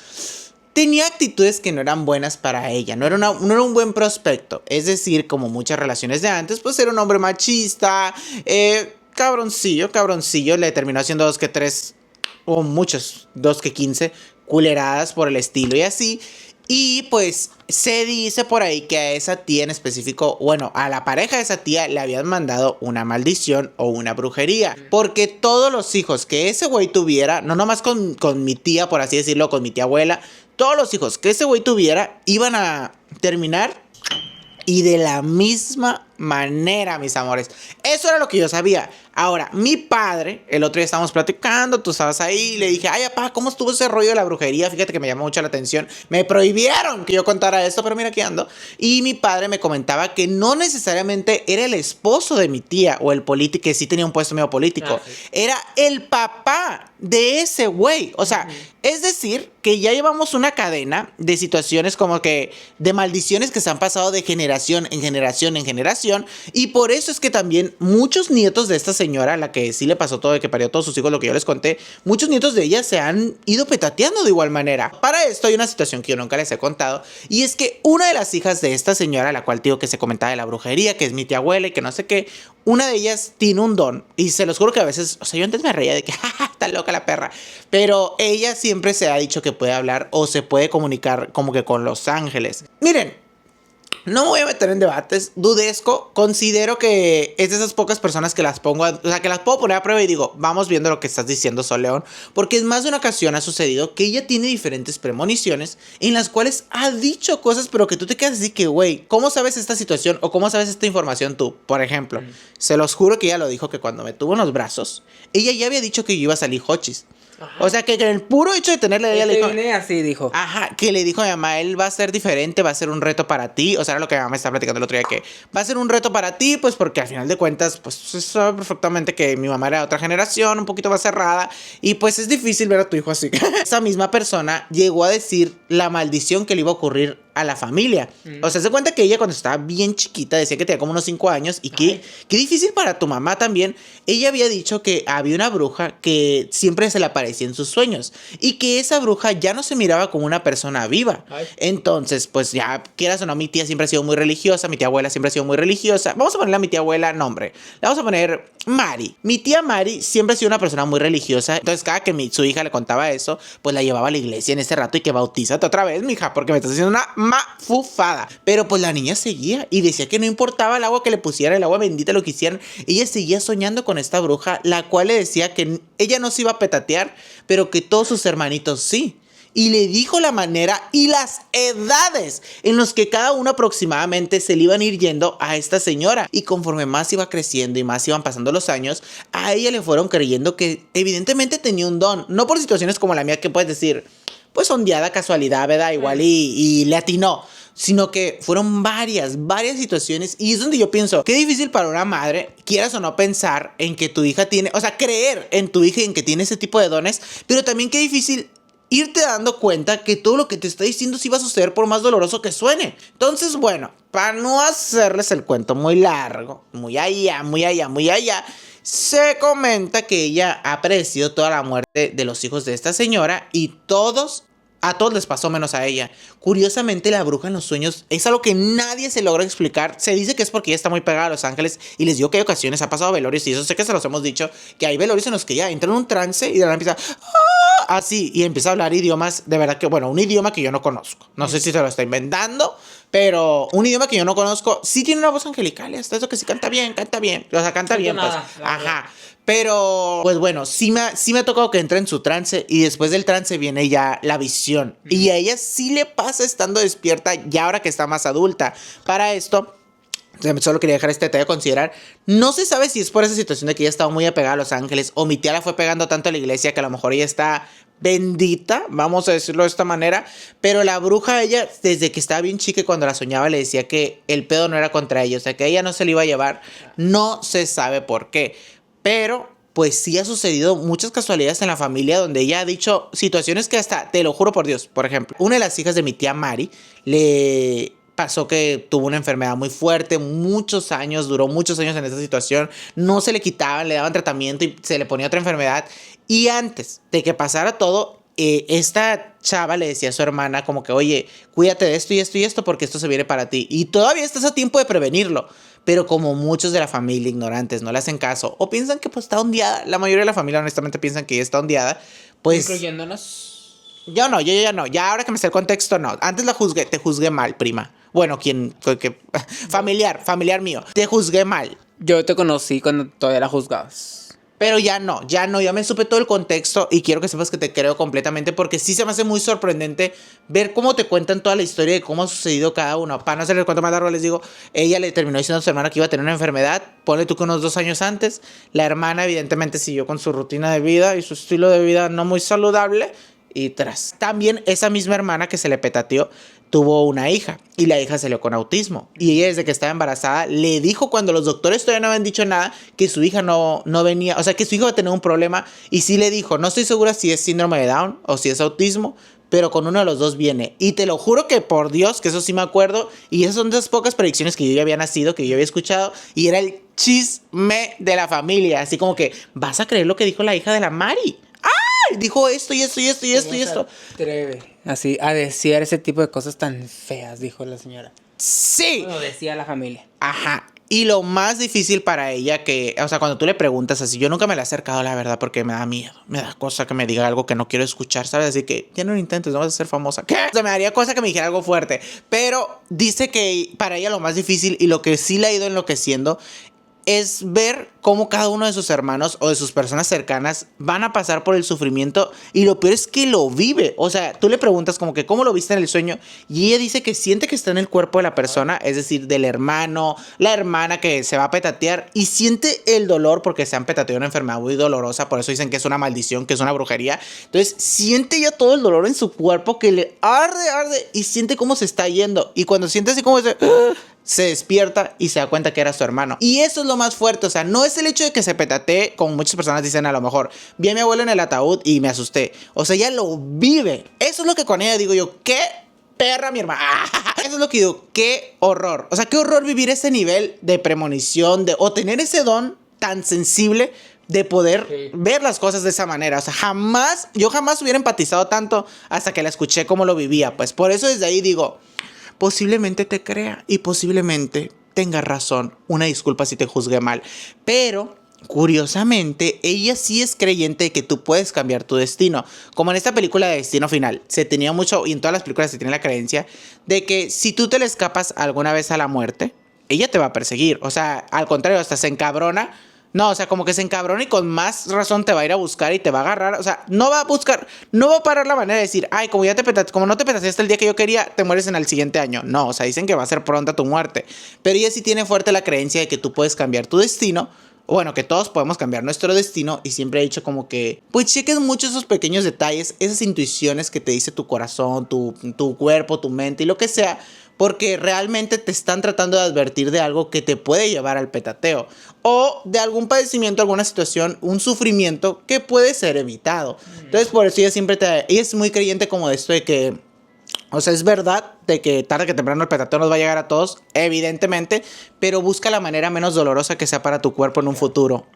tenía actitudes que no eran buenas para ella, no era un buen prospecto. Es decir, como muchas relaciones de antes, pues era un hombre machista, cabroncillo, le terminó haciendo 2 que 3, o muchos, 2 que 15, culeradas por el estilo y así. Y pues se dice por ahí que a esa tía en específico, bueno, a la pareja de esa tía le habían mandado una maldición o una brujería. Porque todos los hijos que ese güey tuviera, no nomás con mi tía, por así decirlo, con mi tía abuela, todos los hijos que ese güey tuviera iban a terminar y de la misma manera, mis amores. Eso era lo que yo sabía. Ahora, mi padre, el otro día estábamos platicando, tú estabas ahí, y le dije, ay, papá, ¿cómo estuvo ese rollo de la brujería? Fíjate que me llamó mucho la atención. Me prohibieron que yo contara esto, pero mira aquí ando. Y mi padre me comentaba que no necesariamente era el esposo de mi tía o el político, que sí tenía un puesto medio político. Sí. Era el papá de ese güey. O sea, es decir, que ya llevamos una cadena de situaciones como que de maldiciones que se han pasado de generación en generación en generación. Y por eso es que también muchos nietos de esta señora, a la que sí le pasó todo, de que parió a todos sus hijos, lo que yo les conté, muchos nietos de ella se han ido petateando de igual manera. Para esto hay una situación que yo nunca les he contado, y es que una de las hijas de esta señora, la cual digo que se comentaba de la brujería, que es mi tía abuela y que no sé qué, una de ellas tiene un don, y se los juro que a veces, o sea, yo antes me reía de que, jaja, está loca la perra, pero ella siempre se ha dicho que puede hablar o se puede comunicar como que con los ángeles. Miren, no me voy a meter en debates. Dudesco, considero que es de esas pocas personas que las pongo, o sea, que las puedo poner a prueba y digo, vamos viendo lo que estás diciendo, Sol León, porque en más de una ocasión ha sucedido que ella tiene diferentes premoniciones en las cuales ha dicho cosas, pero que tú te quedas así que, güey, ¿cómo sabes esta situación o cómo sabes esta información tú? Por ejemplo, se los juro que ella lo dijo, que cuando me tuvo en los brazos, ella ya había dicho que yo iba a salir hochis. Ajá. O sea, que el puro hecho de tenerle, ella le dijo, así dijo. Ajá, que le dijo a mi mamá, él va a ser diferente, va a ser un reto para ti. O sea, era lo que mi mamá me estaba platicando el otro día, que va a ser un reto para ti, pues porque al final de cuentas, pues se sabe perfectamente que mi mamá era de otra generación, un poquito más cerrada, y pues es difícil ver a tu hijo así. Esa misma persona llegó a decir la maldición que le iba a ocurrir a la familia. O sea, se cuenta que ella cuando estaba bien chiquita decía que tenía como unos 5 años y qué difícil para tu mamá también. Ella había dicho que había una bruja que siempre se le aparecía en sus sueños y que esa bruja ya no se miraba como una persona viva. Entonces, pues ya quieras o no, mi tía siempre ha sido muy religiosa, mi tía abuela siempre ha sido muy religiosa. Vamos a ponerle a mi tía abuela nombre. Le vamos a poner Mari. Mi tía Mari siempre ha sido una persona muy religiosa. Entonces, cada que su hija le contaba eso, pues la llevaba a la iglesia en ese rato y que bautízate otra vez, mija, porque me estás haciendo una mafufada. Pero pues la niña seguía y decía que no importaba el agua que le pusieran, el agua bendita, lo que hicieran. Ella seguía soñando con esta bruja, la cual le decía que ella no se iba a petatear, pero que todos sus hermanitos sí. Y le dijo la manera y las edades en los que cada uno aproximadamente se le iban a ir yendo a esta señora. Y conforme más iba creciendo y más iban pasando los años, a ella le fueron creyendo que evidentemente tenía un don. No por situaciones como la mía que puedes decir, pues ondeada casualidad, ¿verdad? Igual y le atinó. Sino que fueron varias situaciones. Y es donde yo pienso, qué difícil para una madre, quieras o no pensar en que tu hija tiene, o sea, creer en tu hija y en que tiene ese tipo de dones. Pero también qué difícil irte dando cuenta que todo lo que te está diciendo sí va a suceder por más doloroso que suene. Entonces, bueno, para no hacerles el cuento muy largo, muy allá, se comenta que ella ha predecido toda la muerte de los hijos de esta señora y a todos les pasó menos a ella. Curiosamente, la bruja en los sueños es algo que nadie se logra explicar. Se dice que es porque ella está muy pegada a Los Ángeles y les digo que hay ocasiones, ha pasado velorios y eso sé que se los hemos dicho, que hay velorios en los que ella entra en un trance y de la nada empieza así y empieza a hablar idiomas, de verdad que, bueno, un idioma que yo no conozco. No sé si se lo está inventando, pero un idioma que yo no conozco. Sí tiene una voz angelical y hasta eso que sí canta bien. O sea, canta bien, pues. Ajá. Pero, pues bueno, sí me ha tocado que entre en su trance y después del trance viene ya la visión. Y a ella sí le pasa estando despierta ya ahora que está más adulta. Para esto, solo quería dejar este detalle a considerar. No se sabe si es por esa situación de que ella estaba muy apegada a Los Ángeles o mi tía la fue pegando tanto a la iglesia que a lo mejor ella está bendita, vamos a decirlo de esta manera. Pero la bruja, ella, desde que estaba bien chica y cuando la soñaba le decía que el pedo no era contra ella, o sea, que ella no se le iba a llevar. No se sabe por qué. Pero pues sí ha sucedido muchas casualidades en la familia donde ella ha dicho situaciones que hasta, te lo juro por Dios, por ejemplo, una de las hijas de mi tía Mari le pasó que tuvo una enfermedad muy fuerte, duró muchos años en esa situación, no se le quitaban, le daban tratamiento y se le ponía otra enfermedad. Y antes de que pasara todo, esta chava le decía a su hermana como que, oye, cuídate de esto y esto y esto porque esto se viene para ti. Y todavía estás a tiempo de prevenirlo. Pero como muchos de la familia ignorantes no le hacen caso o piensan que pues está ondeada, la mayoría de la familia honestamente piensan que ella está ondeada, pues... Incluyéndonos. Yo ya no. Ya ahora que me sé el contexto, no. Antes te juzgué mal, prima. Bueno, familiar mío. Te juzgué mal. Yo te conocí cuando todavía la juzgabas. Pero ya me supe todo el contexto y quiero que sepas que te creo completamente porque sí se me hace muy sorprendente ver cómo te cuentan toda la historia de cómo ha sucedido cada uno. Para no hacer el cuento más largo, les digo, ella le terminó diciendo a su hermana que iba a tener una enfermedad, ponle tú que unos 2 años antes, la hermana evidentemente siguió con su rutina de vida y su estilo de vida no muy saludable y también esa misma hermana que se le petateó tuvo una hija y la hija salió con autismo y ella desde que estaba embarazada le dijo cuando los doctores todavía no habían dicho nada que su hija no venía, o sea que su hija iba a tener un problema y sí le dijo, no estoy segura si es síndrome de Down o si es autismo, pero con uno de los dos viene y te lo juro que por Dios que eso sí me acuerdo y esas son de las pocas predicciones que yo ya había nacido, que yo había escuchado y era el chisme de la familia, así como que vas a creer lo que dijo la hija de la Mari. Dijo esto y esto y esto y esto y esto. Atreve así a decir ese tipo de cosas tan feas, dijo la señora. Sí. Bueno, decía la familia. Ajá. Y lo más difícil para ella que, o sea, cuando tú le preguntas así, yo nunca me la he acercado, la verdad, porque me da miedo. Me da cosa que me diga algo que no quiero escuchar, ¿sabes? Así que ya no lo intentes, no vas a ser famosa. ¿Qué? O sea, me daría cosa que me dijera algo fuerte. Pero dice que para ella lo más difícil y lo que sí le ha ido enloqueciendo es ver cómo cada uno de sus hermanos o de sus personas cercanas van a pasar por el sufrimiento y lo peor es que lo vive. O sea, tú le preguntas como que cómo lo viste en el sueño y ella dice que siente que está en el cuerpo de la persona, es decir, del hermano, la hermana que se va a petatear y siente el dolor porque se han petateado una enfermedad muy dolorosa, por eso dicen que es una maldición, que es una brujería. Entonces siente ya todo el dolor en su cuerpo que le arde y siente cómo se está yendo y cuando siente así como se despierta y se da cuenta que era su hermano. Y eso es lo más fuerte, o sea, no es el hecho de que se petatee, como muchas personas dicen a lo mejor, vi a mi abuelo en el ataúd y me asusté. O sea, ella lo vive. Eso es lo que con ella digo yo, qué perra mi hermana. Eso es lo que digo, qué horror. O sea, qué horror vivir ese nivel de premonición, o tener ese don tan sensible de poder ver las cosas de esa manera. O sea, yo jamás hubiera empatizado tanto hasta que la escuché cómo lo vivía. Pues por eso desde ahí digo, posiblemente te crea y posiblemente tenga razón. Una disculpa si te juzgué mal. Pero curiosamente, ella sí es creyente de que tú puedes cambiar tu destino. Como en esta película de Destino Final, se tenía mucho, y en todas las películas se tiene la creencia de que si tú te le escapas alguna vez a la muerte, ella te va a perseguir. O sea, al contrario, hasta se encabrona. No, o sea, como que se encabrona y con más razón te va a ir a buscar y te va a agarrar. O sea, no va a buscar, no va a parar la manera de decir, ay, como ya te petaste, como no te petaste hasta el día que yo quería, te mueres en el siguiente año. No, o sea, dicen que va a ser pronta tu muerte. Pero ella sí tiene fuerte la creencia de que tú puedes cambiar tu destino. Bueno, que todos podemos cambiar nuestro destino. Y siempre he dicho como que, pues cheques mucho esos pequeños detalles, esas intuiciones que te dice tu corazón, tu cuerpo, tu mente y lo que sea. Porque realmente te están tratando de advertir de algo que te puede llevar al petateo. O de algún padecimiento, alguna situación, un sufrimiento que puede ser evitado. Entonces por eso ella es muy creyente como de esto de que, o sea, es verdad de que tarde que temprano el petateo nos va a llegar a todos, evidentemente, pero busca la manera menos dolorosa que sea para tu cuerpo en un futuro.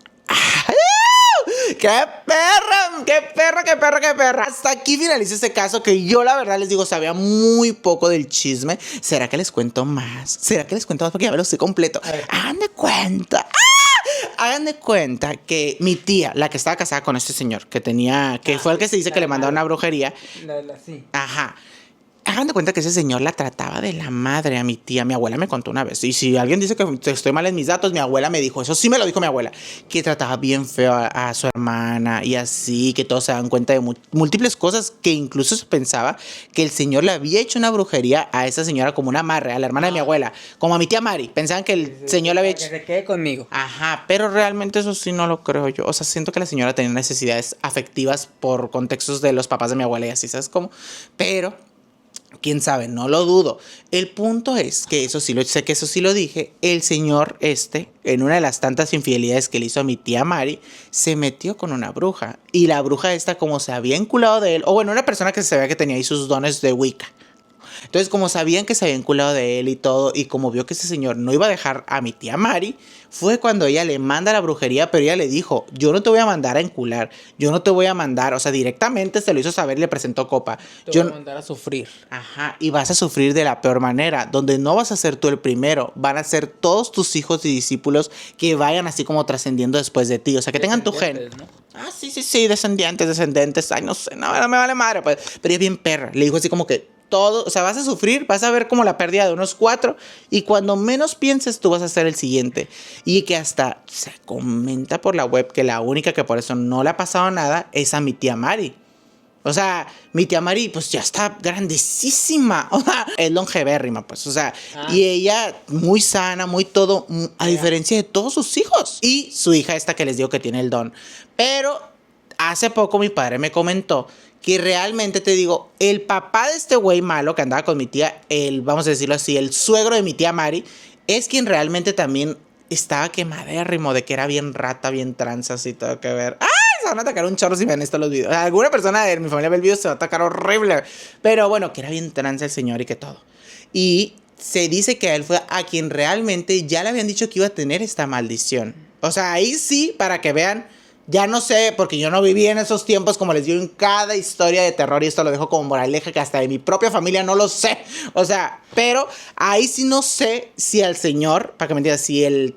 ¡Qué perra! ¡Qué perra, qué perra, qué perra! Hasta aquí finaliza este caso que yo la verdad les digo sabía muy poco del chisme. ¿Será que les cuento más? ¿Será que les cuento más? Porque ya me lo sé completo. Hagan de cuenta. Hagan de cuenta que mi tía, la que estaba casada con este señor, que fue el que se dice que le mandó una brujería. Sí. Ajá. Hagan de cuenta que ese señor la trataba de la madre a mi tía. Mi abuela me contó una vez. Y si alguien dice que estoy mal en mis datos, mi abuela me dijo, eso sí me lo dijo mi abuela, que trataba bien feo a su hermana y así, que todos se dan cuenta de múltiples cosas, que incluso se pensaba que el señor le había hecho una brujería a esa señora como una amarre, a la hermana de mi abuela, como a mi tía Mari. Pensaban que el señor le había hecho... Que se quede conmigo. Ajá, pero realmente eso sí no lo creo yo. O sea, siento que la señora tenía necesidades afectivas por contextos de los papás de mi abuela y así, ¿sabes cómo? Pero... quién sabe, no lo dudo. El punto es que eso sí lo sé, que eso sí lo dije. El señor en una de las tantas infidelidades que le hizo a mi tía Mari, se metió con una bruja. Y la bruja como se había enculado de él, o bueno, una persona que se veía que tenía ahí sus dones de Wicca. Entonces, como sabían que se había enculado de él y todo, y como vio que ese señor no iba a dejar a mi tía Mari, fue cuando ella le manda la brujería, pero ella le dijo, yo no te voy a mandar a encular, yo no te voy a mandar, o sea, directamente se lo hizo saber y le presentó copa. Te voy a mandar a sufrir. Ajá, y vas a sufrir de la peor manera, donde no vas a ser tú el primero, van a ser todos tus hijos y discípulos que vayan así como trascendiendo después de ti, o sea, que tengan tu gen. ¿No? Ah, sí, descendientes, ay, no sé, no me vale madre, pues, pero ella es bien perra, le dijo así como que, todo, o sea, vas a sufrir, vas a ver como la pérdida de unos 4 y cuando menos pienses tú vas a ser el siguiente. Y que hasta se comenta por la web que la única que por eso no le ha pasado nada es a mi tía Mari. O sea, mi tía Mari pues ya está grandísima, o sea, es longevérrima pues, o sea, y ella muy sana, muy todo, a diferencia de todos sus hijos. Y su hija esta que les digo que tiene el don. Pero hace poco mi padre me comentó que realmente te digo, el papá de este güey malo que andaba con mi tía, vamos a decirlo así, el suegro de mi tía Mari, es quien realmente también estaba quemadérrimo de que era bien rata, bien tranza, así todo que ver. ¡Ay! Se van a atacar un chorro si ven esto los videos. Alguna persona de mi familia ve el video, se va a atacar horrible. Pero bueno, que era bien tranza el señor y que todo. Y se dice que a él fue a quien realmente ya le habían dicho que iba a tener esta maldición. O sea, ahí sí, para que vean. Ya no sé, porque yo no viví en esos tiempos, como les digo, en cada historia de terror, y esto lo dejo como moraleja, que hasta de mi propia familia no lo sé. O sea, pero ahí sí no sé si al señor, para que me entiendas, si el...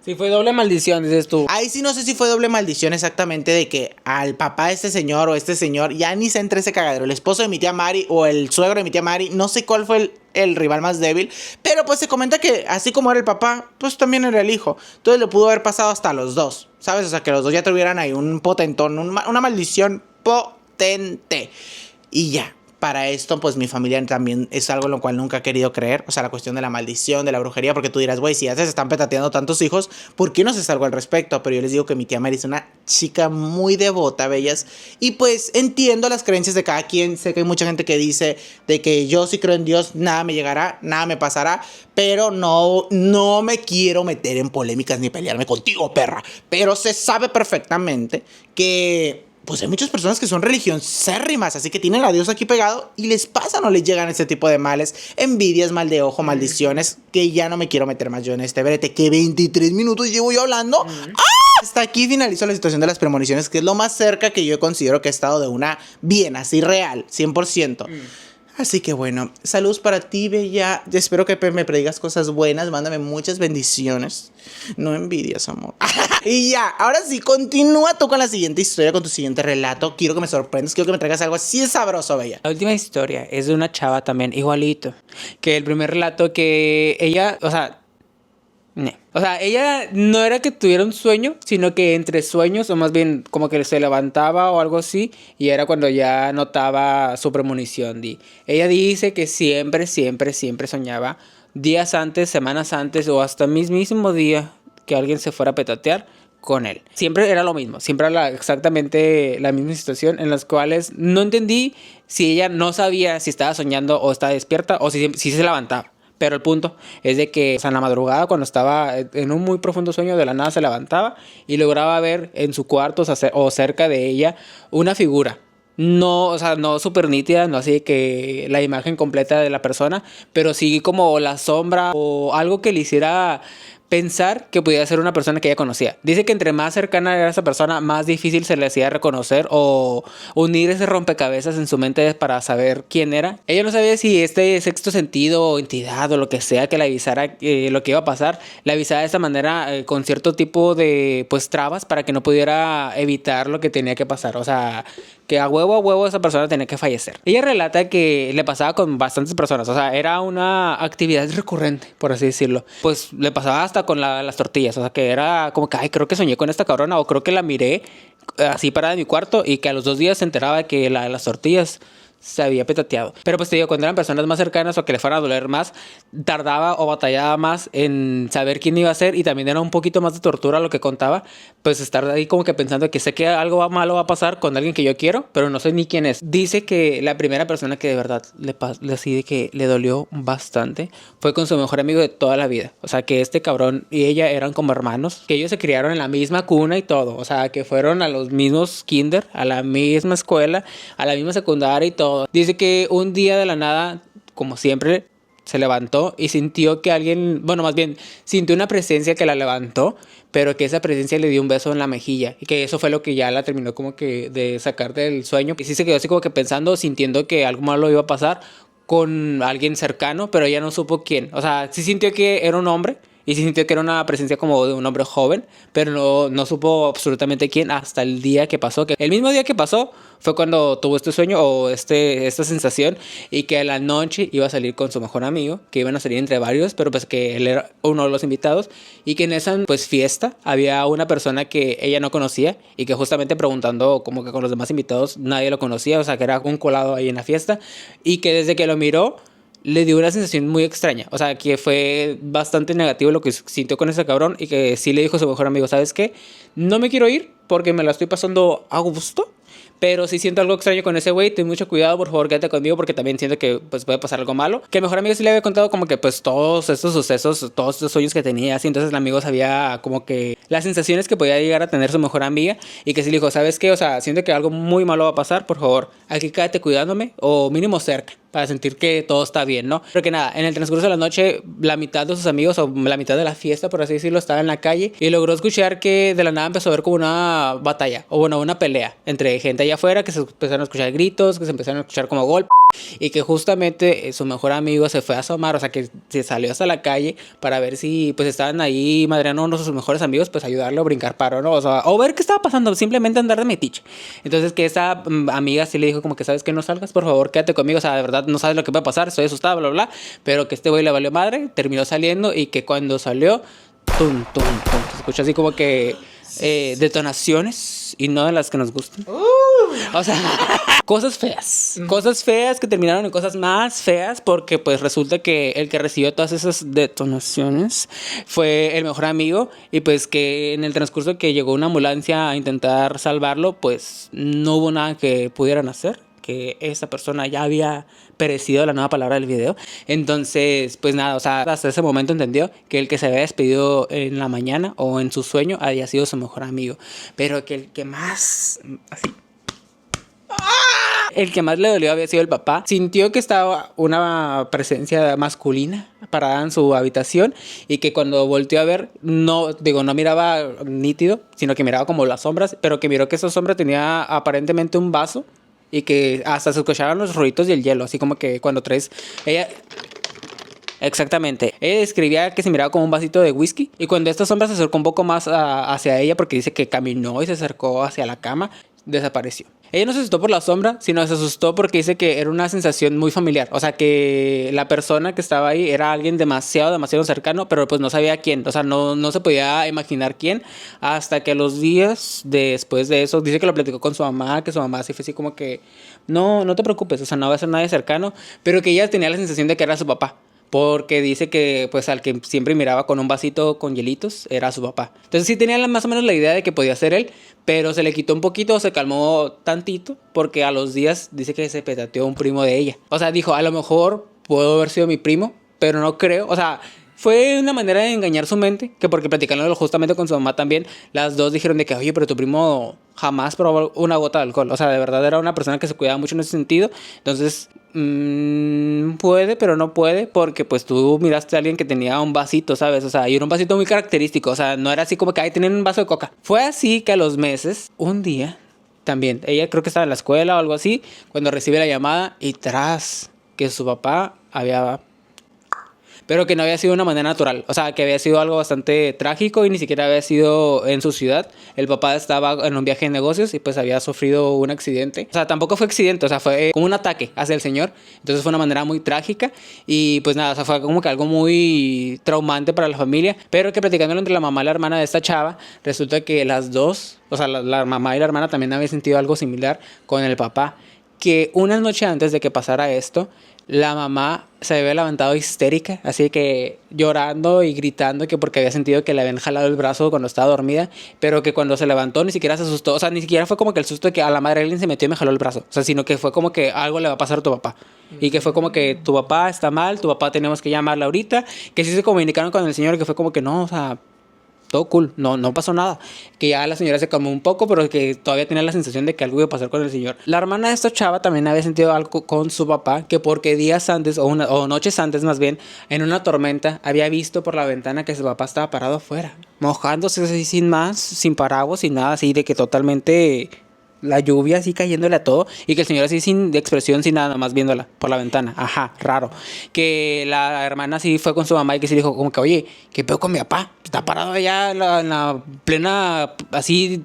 Sí, fue doble maldición, dices tú. Ahí sí no sé si fue doble maldición exactamente de que al papá de este señor o este señor, ya ni se entre ese cagadero, el esposo de mi tía Mari o el suegro de mi tía Mari, no sé cuál fue el rival más débil, pero pues se comenta que así como era el papá, pues también era el hijo. Entonces le pudo haber pasado hasta los dos, ¿sabes? O sea, que los dos ya tuvieran ahí un potentón, una maldición potente. Y ya. Para esto, pues mi familia también es algo en lo cual nunca he querido creer. O sea, la cuestión de la maldición, de la brujería. Porque tú dirás, güey, si ya se están petateando tantos hijos, ¿por qué no se algo al respecto? Pero yo les digo que mi tía Mary es una chica muy devota, bellas. Y pues entiendo las creencias de cada quien. Sé que hay mucha gente que dice de que yo sí creo en Dios, nada me llegará, nada me pasará. Pero no me quiero meter en polémicas ni pelearme contigo, perra. Pero se sabe perfectamente que... pues hay muchas personas que son religiosérrimas, así que tienen a Dios aquí pegado y les pasan o les llegan ese tipo de males, envidias, mal de ojo, maldiciones, que ya no me quiero meter más yo en este brete, que 23 minutos llevo yo hablando. Hasta aquí finalizo la situación de las premoniciones, que es lo más cerca que yo considero que he estado de una bien, así real, 100%. Así que bueno, saludos para ti, Bella. Espero que me predigas cosas buenas. Mándame muchas bendiciones. No envidias, amor. Y ya, ahora sí, continúa tú con la siguiente historia, con tu siguiente relato. Quiero que me sorprendas, quiero que me traigas algo así de sabroso, Bella. La última historia es de una chava también, igualito, que el primer relato que ella, o sea, ella no era que tuviera un sueño, sino que entre sueños, o más bien como que se levantaba o algo así, y era cuando ya notaba su premonición. Ella dice que siempre, siempre, siempre soñaba días antes, semanas antes o hasta mismo día que alguien se fuera a petatear con él. Siempre era lo mismo, siempre era exactamente la misma situación en las cuales no entendí si ella no sabía si estaba soñando o estaba despierta o si se levantaba. Pero el punto es de que, o sea, en la madrugada, cuando estaba en un muy profundo sueño, de la nada se levantaba y lograba ver en su cuarto, o cerca de ella, una figura. No, o sea, no súper nítida, no así que la imagen completa de la persona, pero sí como la sombra o algo que le hiciera pensar que pudiera ser una persona que ella conocía. Dice que entre más cercana era esa persona, más difícil se le hacía reconocer o unir ese rompecabezas en su mente para saber quién era. Ella no sabía si este sexto sentido o entidad o lo que sea que le avisara lo que iba a pasar, le avisara de esta manera con cierto tipo de pues trabas para que no pudiera evitar lo que tenía que pasar. O sea, que a huevo esa persona tenía que fallecer. Ella relata que le pasaba con bastantes personas, o sea, era una actividad recurrente, por así decirlo. Pues le pasaba hasta con las tortillas, o sea, que era como que, ay, creo que soñé con esta cabrona, o creo que la miré así parada en mi cuarto y que a los 2 días se enteraba de que las tortillas se había petateado. Pero pues te digo, cuando eran personas más cercanas o que le fueran a doler más, tardaba o batallaba más en saber quién iba a ser y también era un poquito más de tortura lo que contaba, pues estar ahí como que pensando que sé que algo malo va a pasar con alguien que yo quiero, pero no sé ni quién es. Dice que la primera persona que de verdad así de que le dolió bastante fue con su mejor amigo de toda la vida. O sea, que este cabrón y ella eran como hermanos, que ellos se criaron en la misma cuna y todo. O sea, que fueron a los mismos kinder, a la misma escuela, a la misma secundaria y todo. Dice que un día de la nada, como siempre, se levantó y sintió que alguien, bueno, más bien, sintió una presencia que la levantó, pero que esa presencia le dio un beso en la mejilla y que eso fue lo que ya la terminó como que de sacar del sueño. Y sí se quedó así como que pensando, sintiendo que algo malo iba a pasar con alguien cercano, pero ella no supo quién. O sea, sí sintió que era un hombre y sí sintió que era una presencia como de un hombre joven, pero no supo absolutamente quién hasta el día que pasó. Que el mismo día que pasó fue cuando tuvo este sueño o esta sensación y que a la noche iba a salir con su mejor amigo, que iban a salir entre varios, pero pues que él era uno de los invitados y que en esa pues fiesta había una persona que ella no conocía y que justamente preguntando como que con los demás invitados nadie lo conocía, o sea que era un colado ahí en la fiesta y que desde que lo miró le dio una sensación muy extraña. O sea, que fue bastante negativo lo que sintió con ese cabrón y que sí le dijo a su mejor amigo, ¿sabes qué? No me quiero ir porque me la estoy pasando a gusto, pero si siento algo extraño con ese güey, ten mucho cuidado, por favor, quédate conmigo porque también siento que pues puede pasar algo malo. Que el mejor amigo sí le había contado como que pues todos estos sucesos, todos estos sueños que tenía, así. Entonces el amigo sabía como que las sensaciones que podía llegar a tener su mejor amiga y que sí le dijo, ¿sabes qué? O sea, siento que algo muy malo va a pasar, por favor, aquí quédate cuidándome o mínimo cerca, para sentir que todo está bien, ¿no? Pero que nada, en el transcurso de la noche, la mitad de sus amigos, o la mitad de la fiesta, por así decirlo, estaba en la calle y logró escuchar que de la nada empezó a ver como una batalla, o bueno, una pelea entre gente allá afuera, que se empezaron a escuchar gritos, que se empezaron a escuchar como golpes, y que justamente su mejor amigo se fue a asomar, o sea, que se salió hasta la calle para ver si pues estaban ahí madreando a uno de sus mejores amigos, pues ayudarlo a brincar paro, ¿no? O sea, o ver qué estaba pasando, simplemente andar de metiche. Entonces que esa amiga sí le dijo como que, ¿sabes qué? No salgas, por favor, quédate conmigo, o sea, de verdad no sabes lo que va a pasar, estoy asustada, bla, bla, bla, pero que este güey le valió madre, terminó saliendo y que cuando salió, tum, tum, tum, se escucha así como que detonaciones y no de las que nos gustan. O sea, cosas feas que terminaron en cosas más feas porque pues resulta que el que recibió todas esas detonaciones fue el mejor amigo y pues que en el transcurso que llegó una ambulancia a intentar salvarlo pues no hubo nada que pudieran hacer, que esa persona ya había perecido, la nueva palabra del video. Entonces, pues nada, o sea, hasta ese momento entendió que el que se había despedido en la mañana o en su sueño había sido su mejor amigo, pero que el que más así el que más le dolió había sido el papá. Sintió que estaba una presencia masculina parada en su habitación y que cuando volteó a ver, no miraba nítido, sino que miraba como las sombras, pero que miró que esa sombra tenía aparentemente un vaso y que hasta se escuchaban los ruidos del hielo, así como que cuando traes... Ella... Exactamente. Ella describía que se miraba como un vasito de whisky y cuando esta sombra se acercó un poco más hacia ella porque dice que caminó y se acercó hacia la cama, desapareció. Ella no se asustó por la sombra, sino se asustó porque dice que era una sensación muy familiar. O sea, que la persona que estaba ahí era alguien demasiado cercano, pero pues no sabía quién. O sea, no se podía imaginar quién. Hasta que los días después de eso, dice que lo platicó con su mamá, que su mamá sí fue así como que, no te preocupes, o sea, no va a ser nadie cercano, pero que ella tenía la sensación de que era su papá. Porque dice que pues al que siempre miraba con un vasito con hielitos era su papá. Entonces sí tenía más o menos la idea de que podía ser él, pero se le quitó un poquito, se calmó tantito, porque a los días dice que se petateó un primo de ella. O sea, dijo, a lo mejor puedo haber sido mi primo, pero no creo. O sea, fue una manera de engañar su mente, que porque platicándolo justamente con su mamá también, las dos dijeron de que, oye, pero tu primo jamás probó una gota de alcohol. O sea, de verdad era una persona que se cuidaba mucho en ese sentido. Entonces, puede, pero no puede, porque pues tú miraste a alguien que tenía un vasito, ¿sabes? O sea, y era un vasito muy característico. O sea, no era así como que, ay, tenían un vaso de coca. Fue así que a los meses, un día, también, ella creo que estaba en la escuela o algo así, cuando recibe la llamada y tras que su papá había... pero que no había sido de una manera natural, o sea, que había sido algo bastante trágico y ni siquiera había sido en su ciudad. El papá estaba en un viaje de negocios y pues había sufrido un accidente. O sea, tampoco fue accidente, o sea, fue como un ataque hacia el señor. Entonces fue una manera muy trágica y pues nada, o sea, fue como que algo muy traumante para la familia, pero que platicándolo entre la mamá y la hermana de esta chava, resulta que las dos, o sea, la mamá y la hermana también habían sentido algo similar con el papá, que una noche antes de que pasara esto, la mamá se había levantado histérica, así que llorando y gritando que porque había sentido que le habían jalado el brazo cuando estaba dormida, pero que cuando se levantó ni siquiera se asustó, o sea, ni siquiera fue como que el susto de que a la madre alguien se metió y me jaló el brazo, o sea, sino que fue como que algo le va a pasar a tu papá, y que fue como que tu papá está mal, tu papá tenemos que llamarle ahorita, que sí se comunicaron con el señor, que fue como que no, o sea... todo cool, no pasó nada. Que ya la señora se calmó un poco, pero que todavía tenía la sensación de que algo iba a pasar con el señor. La hermana de esta chava también había sentido algo con su papá, que porque días antes, o noches antes más bien, en una tormenta, había visto por la ventana que su papá estaba parado afuera, mojándose así sin más, sin paraguas, sin nada, así de que totalmente... la lluvia así cayéndole a todo y que el señor así sin expresión, sin nada, más viéndola por la ventana. Ajá, raro. Que la hermana sí fue con su mamá y que sí dijo como que, oye, ¿qué pedo con mi papá? Está parado allá en la plena, así,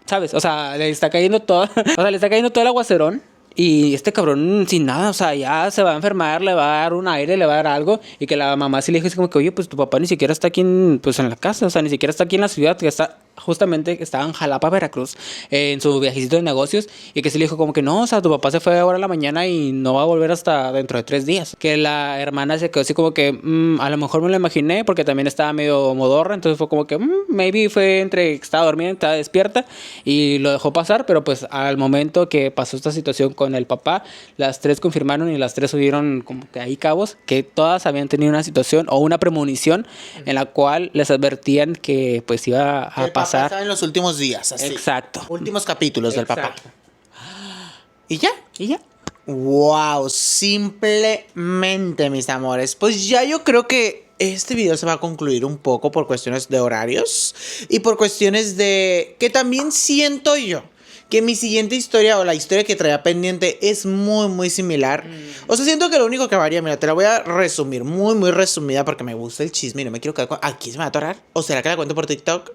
¿sabes? O sea, le está cayendo todo, o sea, le está cayendo todo el aguacerón. Y este cabrón sin nada, o sea, ya se va a enfermar, le va a dar un aire, le va a dar algo. Y que la mamá sí le dijo así como que, oye, pues tu papá ni siquiera está aquí pues en la casa, o sea, ni siquiera está aquí en la ciudad, que está justamente, estaba en Jalapa, Veracruz, en su viajecito de negocios. Y que sí le dijo como que no, o sea, tu papá se fue ahora en la mañana y no va a volver hasta dentro de 3 días. Que la hermana se quedó así como que, a lo mejor me lo imaginé, porque también estaba medio modorra, entonces fue como que, maybe fue entre que estaba dormida, estaba despierta, y lo dejó pasar, pero pues al momento que pasó esta situación con el papá, las 3 confirmaron y las 3 subieron como que ahí cabos, que todas habían tenido una situación o una premonición en la cual les advertían que pues iba a pasar. Papá estaba en los últimos días, así. Exacto. Últimos capítulos del papá. ¿Y ya? Y ya. Wow, simplemente, mis amores. Pues ya yo creo que este video se va a concluir un poco por cuestiones de horarios y por cuestiones de que también siento yo que mi siguiente historia o la historia que traía pendiente es muy similar. O sea, siento que lo único que varía, mira, te la voy a resumir, muy resumida porque me gusta el chisme y no me quiero quedar con... ¿Aquí se me va a atorar? ¿O será que la cuento por TikTok?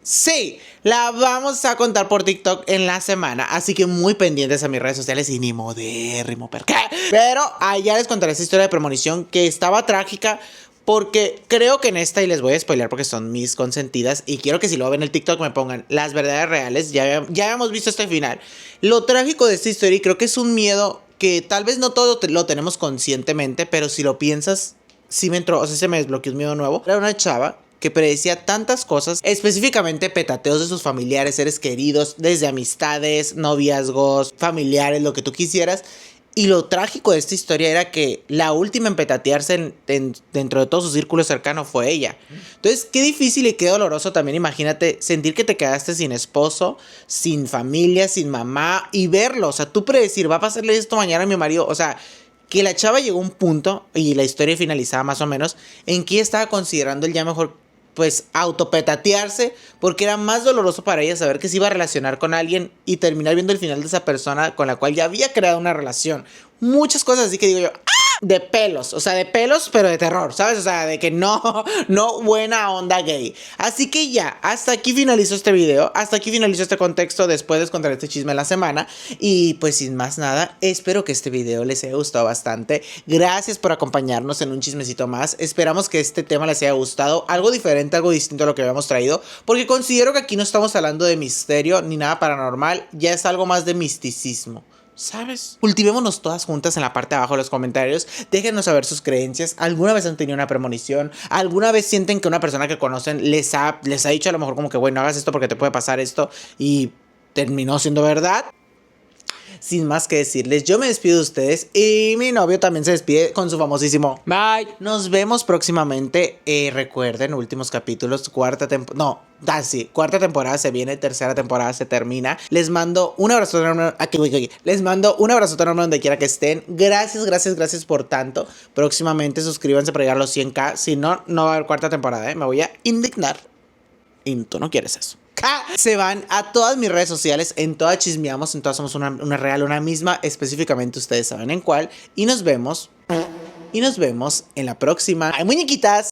Sí, la vamos a contar por TikTok en la semana, así que muy pendientes a mis redes sociales y ni modérrimo, ¿por qué? Pero allá les contaré esta historia de premonición que estaba trágica. Porque creo que en esta, y les voy a spoilear porque son mis consentidas, y quiero que si lo ven en el TikTok me pongan las verdades reales, ya hemos visto este final. Lo trágico de esta historia, y creo que es un miedo que tal vez no todo lo tenemos conscientemente, pero si lo piensas, sí me entró, o sea, se me desbloqueó un miedo nuevo. Era una chava que predecía tantas cosas, específicamente petateos de sus familiares, seres queridos, desde amistades, noviazgos, familiares, lo que tú quisieras. Y lo trágico de esta historia era que la última en petatearse dentro de todo su círculo cercano fue ella. Entonces, qué difícil y qué doloroso también, imagínate, sentir que te quedaste sin esposo, sin familia, sin mamá y verlo. O sea, tú predecir, va a pasarle esto mañana a mi marido. O sea, que la chava llegó a un punto, y la historia finalizaba más o menos, en que ella estaba considerando el ya mejor pues autopetatearse, porque era más doloroso para ella saber que se iba a relacionar con alguien y terminar viendo el final de esa persona con la cual ya había creado una relación. Muchas cosas así que digo yo, ¡ah! De pelos, o sea, de pelos, pero de terror, ¿sabes? O sea, de que no buena onda gay. Así que ya, hasta aquí finalizó este video, hasta aquí finalizó este contexto, después les contaré este chisme de la semana. Y pues sin más nada, espero que este video les haya gustado bastante. Gracias por acompañarnos en un chismecito más. Esperamos que este tema les haya gustado, algo diferente, algo distinto a lo que habíamos traído, porque considero que aquí no estamos hablando de misterio ni nada paranormal, ya es algo más de misticismo, ¿sabes? Cultivémonos todas juntas en la parte de abajo de los comentarios. Déjenos saber sus creencias. ¿Alguna vez han tenido una premonición? ¿Alguna vez sienten que una persona que conocen les ha dicho a lo mejor como que, bueno, no hagas esto porque te puede pasar esto y terminó siendo verdad? Sin más que decirles, yo me despido de ustedes y mi novio también se despide con su famosísimo Bye. Nos vemos próximamente. Recuerden, últimos capítulos, cuarta temporada se viene, tercera temporada se termina. Les mando un abrazo enorme. Les mando un abrazo enorme donde quiera que estén. Gracias por tanto. Próximamente suscríbanse para llegar a los 100k. Si no, no va a haber cuarta temporada, me voy a indignar. Y tú no quieres eso. Se van a todas mis redes sociales, en todas chismeamos, en todas somos una real, una misma, específicamente ustedes saben en cuál. Y nos vemos en la próxima. ¡Ay, muñequitas!